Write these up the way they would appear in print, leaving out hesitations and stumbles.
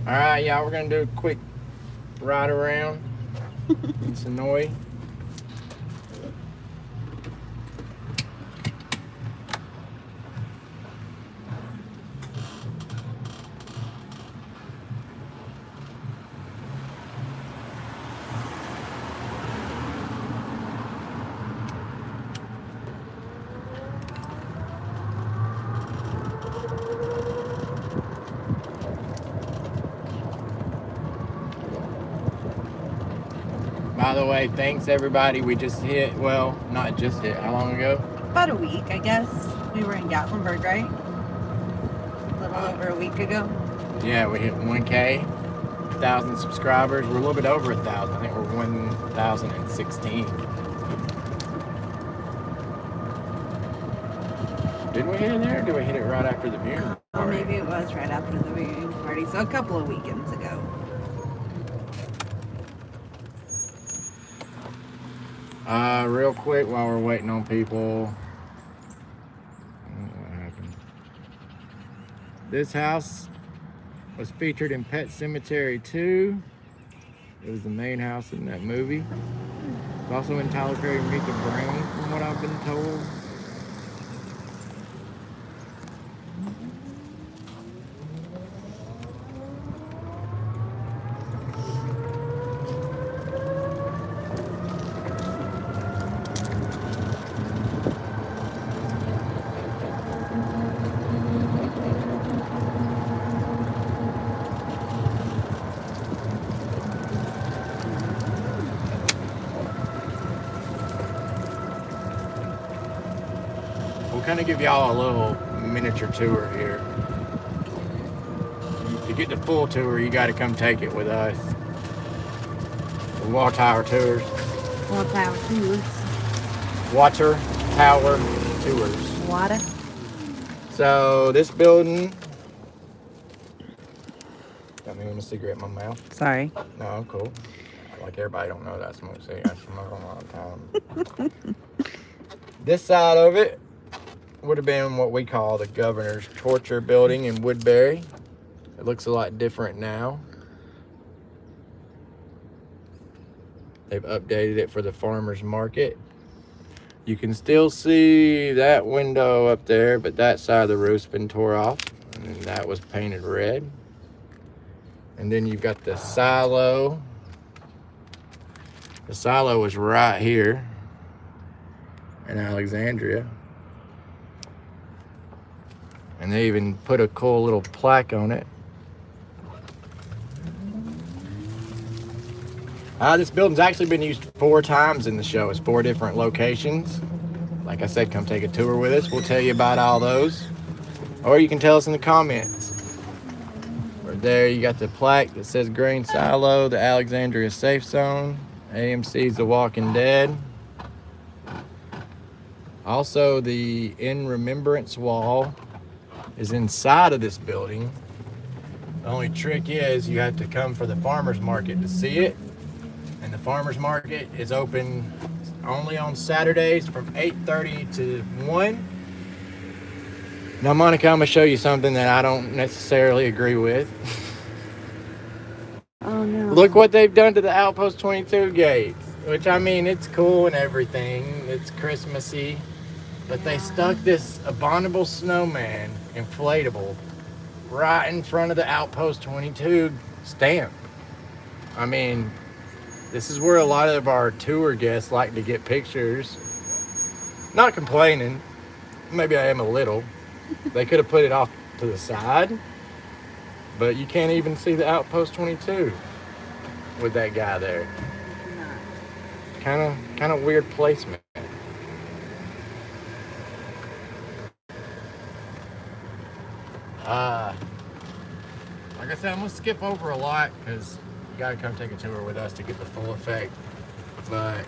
All right, y'all, we're gonna do a quick ride around in Senoia. By the way, thanks everybody. We just hit, well, not just hit, how long ago? About a week, I guess. We were in Gatlinburg, right? A little over a week ago. Yeah, we hit 1K, 1,000 subscribers. We're a little bit over 1,000. I think we're 1,016. Did we hit it there or did we hit it right after the viewing party? Oh, maybe it was right after the viewing party, so a couple of weekends ago. Real quick while we're waiting on people. What happened? This house was featured in Pet Cemetery 2. It was the main house in that movie. It's also in Tyler Perry Meet the Brain, from what I've been told. We'll kind of give y'all a little miniature tour here. To get the full tour, you got to come take it with us. The Water Tower Tours. Water Tower Tours. Water Tower Tours. Water. So this building. Got me with a cigarette in my mouth. Sorry. No, I'm cool. Like everybody don't know that I smoke cigarettes. I smoke them all the time. This side of it would have been what we call the Governor's Torture Building in Woodbury. It looks a lot different now. They've updated it for the farmer's market. You can still see that window up there, but that side of the roof's been tore off, and that was painted red. And then you've got the silo. The silo was right here in Alexandria. And they even put a cool little plaque on it. This building's actually been used 4 times in the show. It's 4 different locations. Like I said, come take a tour with us. We'll tell you about all those. Or you can tell us in the comments. Right there, you got the plaque that says Grain Silo, the Alexandria Safe Zone, AMC's The Walking Dead. Also, the In Remembrance wall is inside of this building. The only trick is you have to come for the farmer's market to see it. And the farmer's market is open only on Saturdays from 8:30 to 1. Now, Monica, I'm going to show you something that I don't necessarily agree with. Oh, no. Look what they've done to the Outpost 22 gates. Which, I mean, it's cool and everything. It's Christmassy. But they stuck this abominable snowman, inflatable, right in front of the Outpost 22 stamp. I mean, this is where a lot of our tour guests like to get pictures. Not complaining. Maybe I am a little. They could have put it off to the side. But you can't even see the Outpost 22 with that guy there. Kind of weird placement. Like I said, I'm gonna skip over a lot because you gotta come take a tour with us to get the full effect. But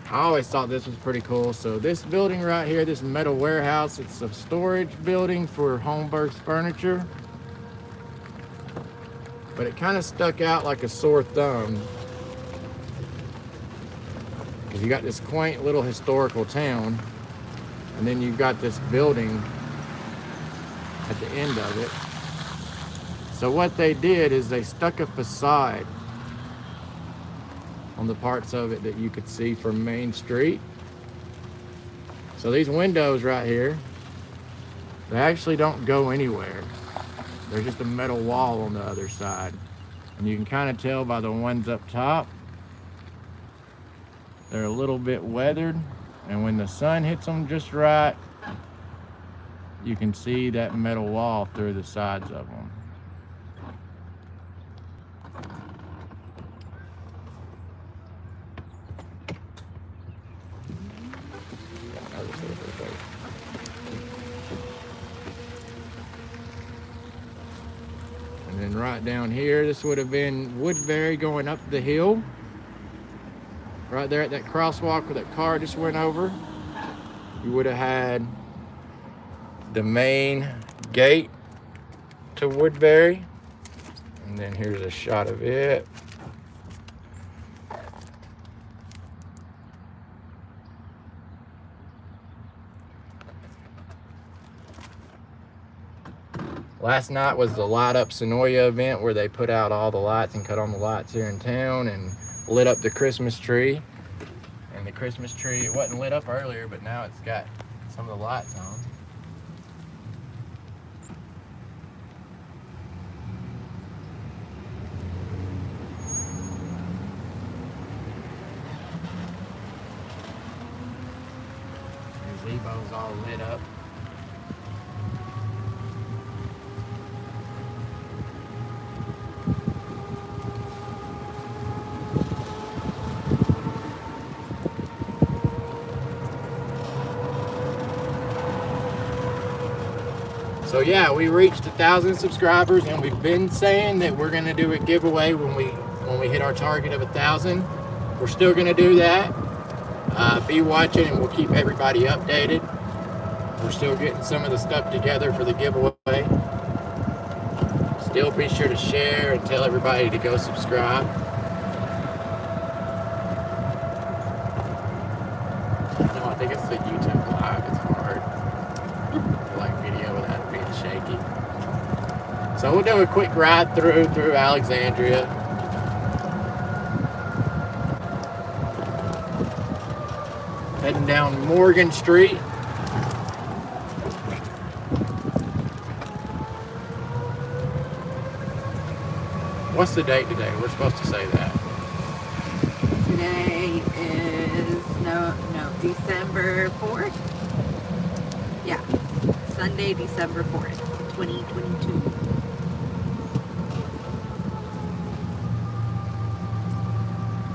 I always thought this was pretty cool. So this building right here, this metal warehouse, it's a storage building for Holmberg's furniture. But it kind of stuck out like a sore thumb. Because you got this quaint little historical town, and then you've got this building at the end of it. So what they did is they stuck a facade on the parts of it that you could see from Main Street. So these windows right here, they actually don't go anywhere. There's just a metal wall on the other side. And you can kind of tell by the ones up top, they're a little bit weathered. And when the sun hits them just right, you can see that metal wall through the sides of them. And then right down here, this would have been Woodbury going up the hill. Right there at that crosswalk where that car just went over, you would have had the main gate to Woodbury. And then here's a shot of it. Last night was the Light Up Senoia event where they put out all the lights and cut on the lights here in town and lit up the Christmas tree. And the Christmas tree, it wasn't lit up earlier, but now it's got some of the lights on. The gazebo's all lit up. So yeah, we reached 1,000 subscribers, and we've been saying that we're gonna do a giveaway when we hit our target of 1,000. We're still gonna do that. Be watching, and we'll keep everybody updated. We're still getting some of the stuff together for the giveaway. Still be sure to share and tell everybody to go subscribe. No, I think it's the YouTube Live. It's hard. Like video without being shaky. So we'll do a quick ride through Alexandria. Heading down Morgan Street. What's the date today? We're supposed to say that. Today is December 4th. Yeah, Sunday, December 4th, 2022.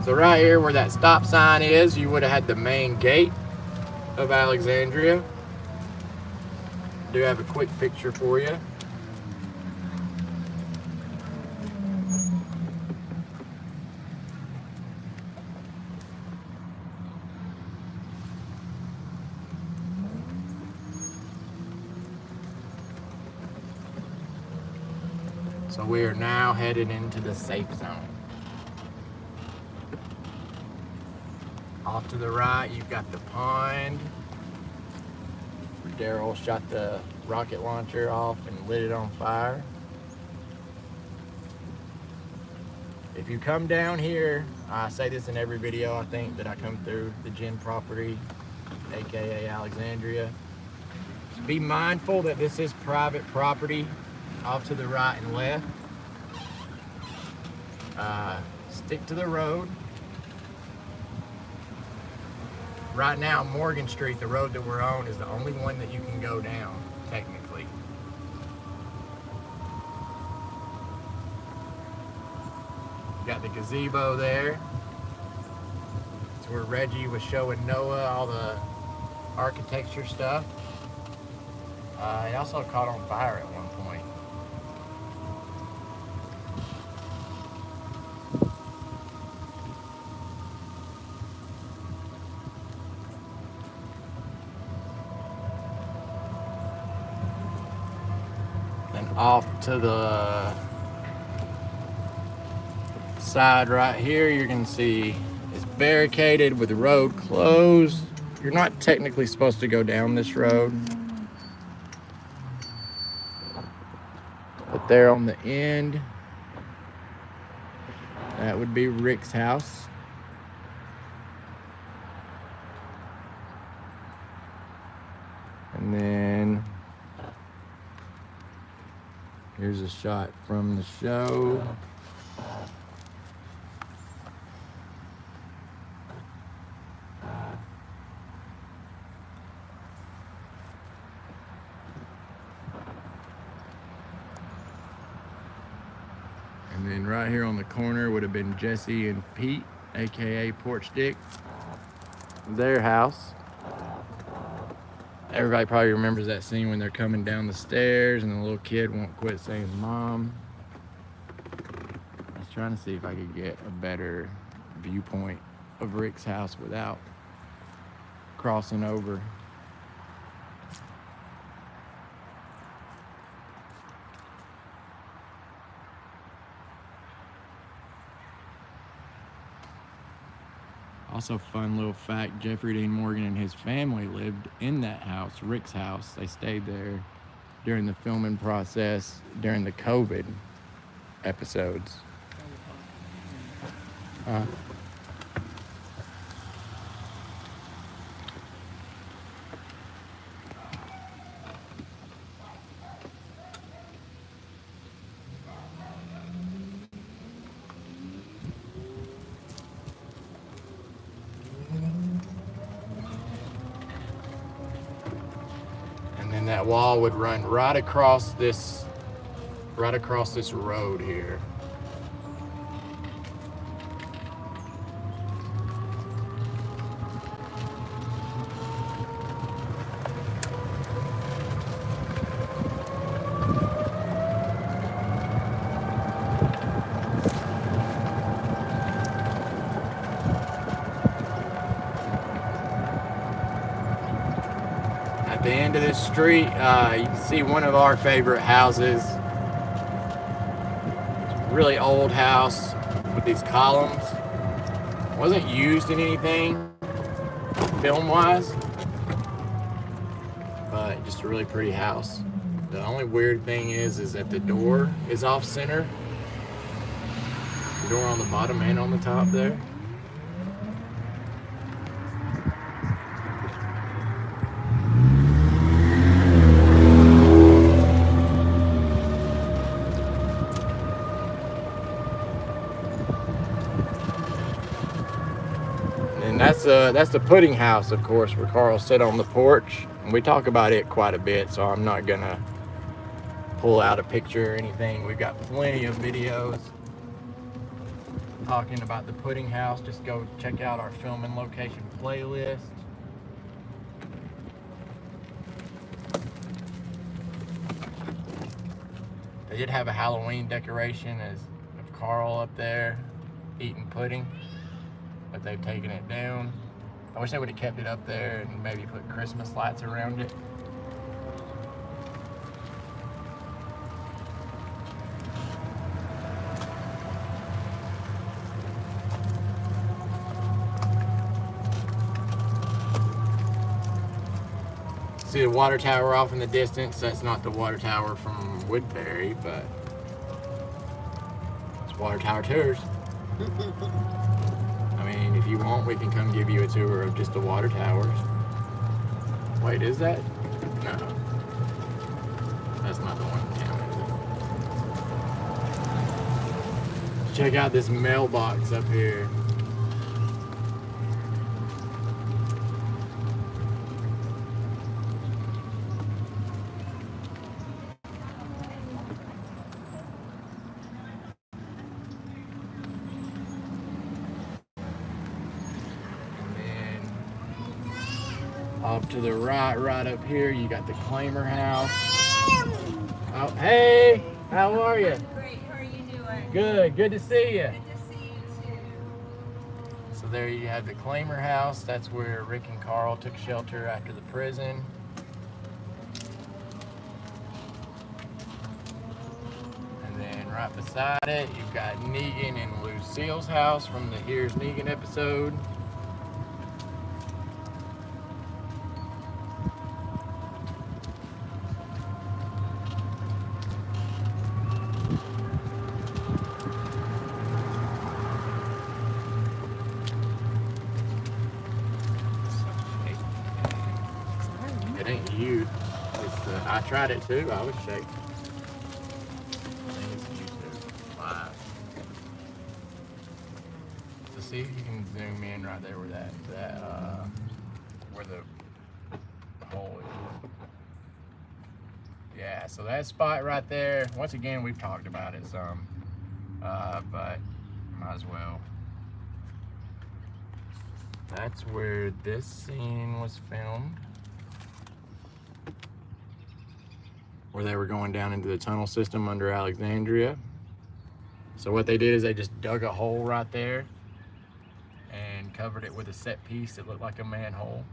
So right here where that stop sign is, you would have had the main gate of Alexandria. I do have a quick picture for you. So we are now headed into the safe zone. Off to the right, you've got the pond where Daryl shot the rocket launcher off and lit it on fire. If you come down here, I say this in every video I think that I come through the Gin property, aka Alexandria. Just be mindful that this is private property off to the right and left. Stick to the road. Right now, Morgan Street, the road that we're on, is the only one that you can go down, technically. You got the gazebo there. It's where Reggie was showing Noah all the architecture stuff. It also caught on fire at one point. Off to the side right here, you're gonna see it's barricaded with the road closed. You're not technically supposed to go down this road, but there on the end, that would be Rick's house. And then here's a shot from the show. And then right here on the corner would have been Jesse and Pete, aka Porch Dick, their house. Everybody probably remembers that scene when they're coming down the stairs and the little kid won't quit saying mom. I was trying to see if I could get a better viewpoint of Rick's house without crossing over. Also, fun little fact, Jeffrey Dean Morgan and his family lived in that house, Rick's house. They stayed there during the filming process during the COVID episodes. And then that wall would run right across this road here. At the end of this street, you can see one of our favorite houses. It's a really old house with these columns. Wasn't used in anything film-wise, but just a really pretty house. The only weird thing is that the door is off-center. The door on the bottom and on the top there. And that's the pudding house, of course, where Carl sat on the porch. And we talk about it quite a bit, so I'm not gonna pull out a picture or anything. We've got plenty of videos talking about the pudding house. Just go check out our filming location playlist. They did have a Halloween decoration of Carl up there eating pudding, but they've taken it down. I wish they would have kept it up there and maybe put Christmas lights around it. See the water tower off in the distance? That's not the water tower from Woodbury, but it's Water Tower Tours. I mean, if you want, we can come give you a tour of just the water towers. Wait, is that? No. That's not the one in town, is it? Check out this mailbox up here. Off to the right up here, you got the Claimer house. Oh, hey, how are you? Great, how are you doing? Good to see you. Good to see you too. So there you have the Claimer house. That's where Rick and Carl took shelter after the prison. And then right beside it, you've got Negan and Lucille's house from the Here's Negan episode. I tried it too. I was shaking. I think it's YouTube live. So see if you can zoom in right there where where the hole is. Yeah, so that spot right there. Once again, we've talked about it some, but might as well. That's where this scene was filmed, where they were going down into the tunnel system under Alexandria. So what they did is they just dug a hole right there and covered it with a set piece that looked like a manhole.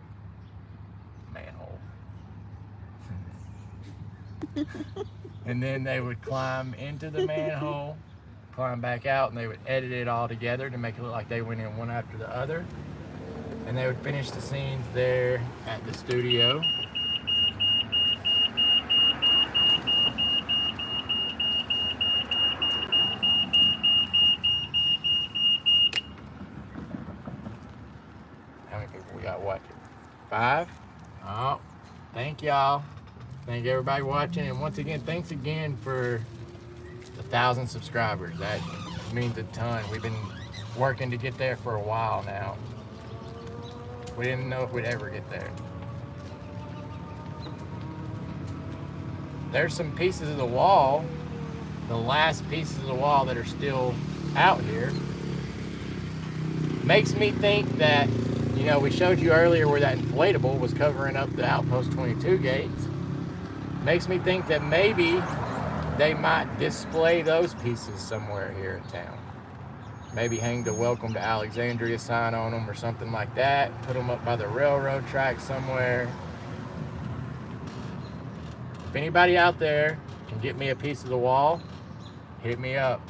And then they would climb into the manhole, climb back out, and they would edit it all together to make it look like they went in one after the other. And they would finish the scenes there at the studio. How many people we got watching? 5? Oh, thank y'all. Thank everybody watching. And once again, thanks again for 1,000 subscribers. That means a ton. We've been working to get there for a while now. We didn't know if we'd ever get there. There's some pieces of the wall, the last pieces of the wall that are still out here. Makes me think that, you know, we showed you earlier where that inflatable was covering up the Outpost 22 gates. Makes me think that maybe they might display those pieces somewhere here in town. Maybe hang the Welcome to Alexandria sign on them or something like that. Put them up by the railroad track somewhere. If anybody out there can get me a piece of the wall, hit me up.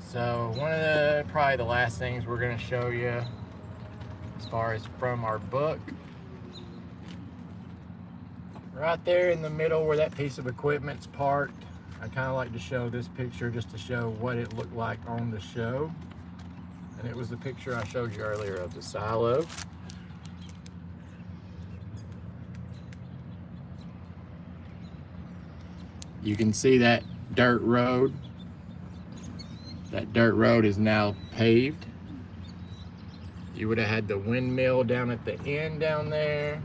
So one of probably the last things we're going to show you as far as from our book, right there in the middle where that piece of equipment's parked, I kind of like to show this picture just to show what it looked like on the show. And it was the picture I showed you earlier of the silo. You can see that dirt road. That dirt road is now paved. You would have had the windmill down at the end down there.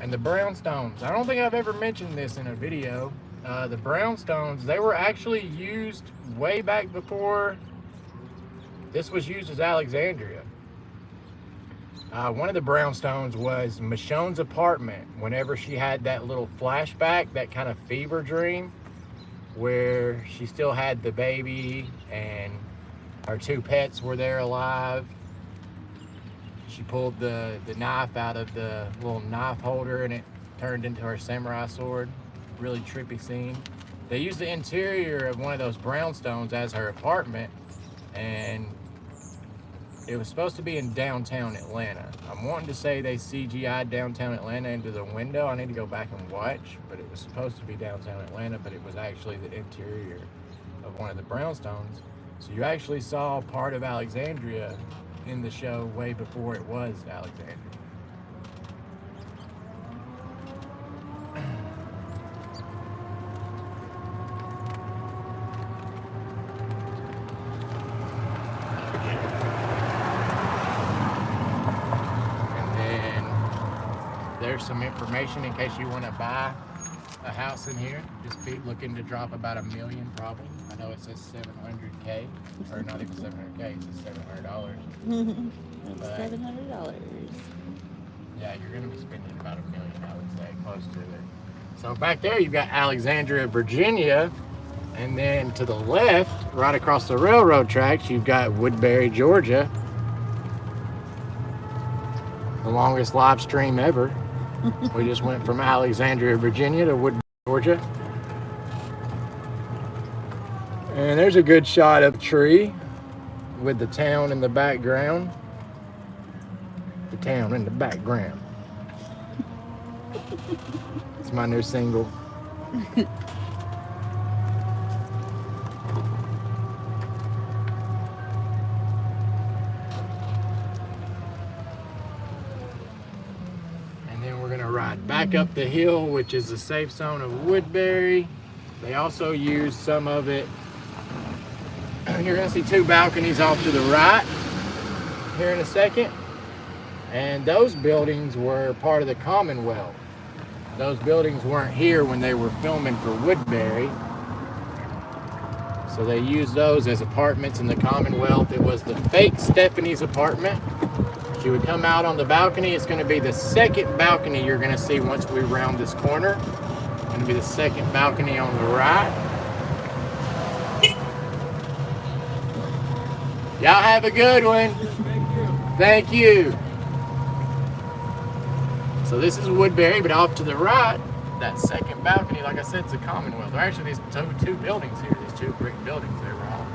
And the brownstones, I don't think I've ever mentioned this in a video. The brownstones, they were actually used way back before this was used as Alexandria. One of the brownstones was Michonne's apartment whenever she had that little flashback, that kind of fever dream where she still had the baby and her 2 pets were there alive. She pulled the knife out of the little knife holder and it turned into her samurai sword. Really trippy scene. They used the interior of one of those brownstones as her apartment, and it was supposed to be in downtown Atlanta. I'm wanting to say they CGI'd downtown Atlanta into the window. I need to go back and watch, but it was supposed to be downtown Atlanta, but it was actually the interior of one of the brownstones. So you actually saw part of Alexandria in the show way before it was Alexandria. And then there's some information in case you want to buy a house in here. Just be looking to drop about $1 million probably. I know it says 700K, or not even 700K, it says $700. $700. Yeah, you're going to be spending about $1 million, I would say, close to it. So back there, you've got Alexandria, Virginia, and then to the left, right across the railroad tracks, you've got Woodbury, Georgia. The longest live stream ever. We just went from Alexandria, Virginia to Woodbury, Georgia. And there's a good shot of a tree with the town in the background. The town in the background. It's my new single. back up the hill, which is the safe zone of Woodbury. They also use some of it. You're gonna see two balconies off to the right here in a second. And those buildings were part of the Commonwealth. Those buildings weren't here when they were filming for Woodbury. So they used those as apartments in the Commonwealth. It was the fake Stephanie's apartment. She would come out on the balcony. It's gonna be the second balcony you're gonna see once we round this corner. It's gonna be the second balcony on the right. Y'all have a good one. Thank you. So this is Woodbury, but off to the right, that second balcony, like I said, it's a Commonwealth. There are actually these two buildings here, these two brick buildings they were on.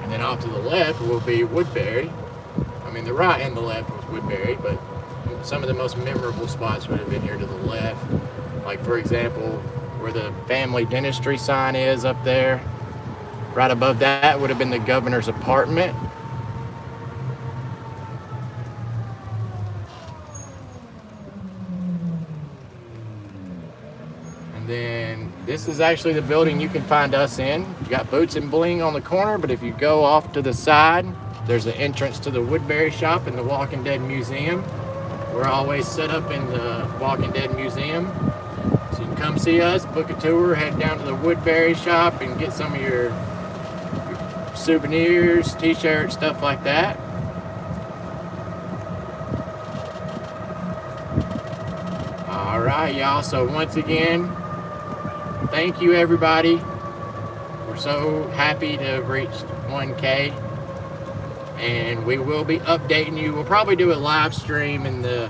And then off to the left will be Woodbury. I mean, the right and the left was Woodbury, but some of the most memorable spots would have been here to the left. Like, for example, where the family dentistry sign is up there. Right above that would have been the governor's apartment. And then this is actually the building you can find us in. You got Boots and Bling on the corner, but if you go off to the side, there's an entrance to the Woodbury shop and the Walking Dead Museum. We're always set up in the Walking Dead Museum. So you can come see us, book a tour, head down to the Woodbury shop and get some of your souvenirs, t-shirts, stuff like that. All right, y'all. So once again, thank you, everybody. We're so happy to have reached 1K. And we will be updating you. We'll probably do a live stream in the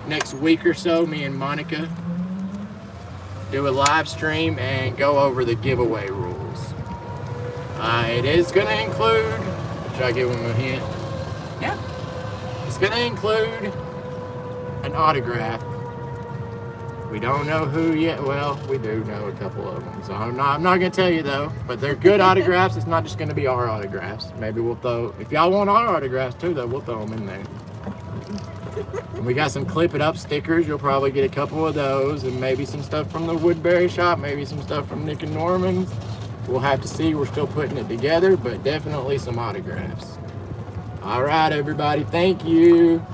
next week or so. Me and Monica do a live stream and go over the giveaway rules. It is going to include, should I give them a hint? Yeah. It's going to include an autograph. We don't know who yet. Well, we do know a couple of them. So I'm not going to tell you though, but they're good autographs. It's not just going to be our autographs. Maybe we'll throw, if y'all want our autographs too though, we'll throw them in there. And we got some clip it up stickers. You'll probably get a couple of those, and maybe some stuff from the Woodbury shop, maybe some stuff from Nick and Norman's. We'll have to see. We're still putting it together, but definitely some autographs. All right, everybody. Thank you.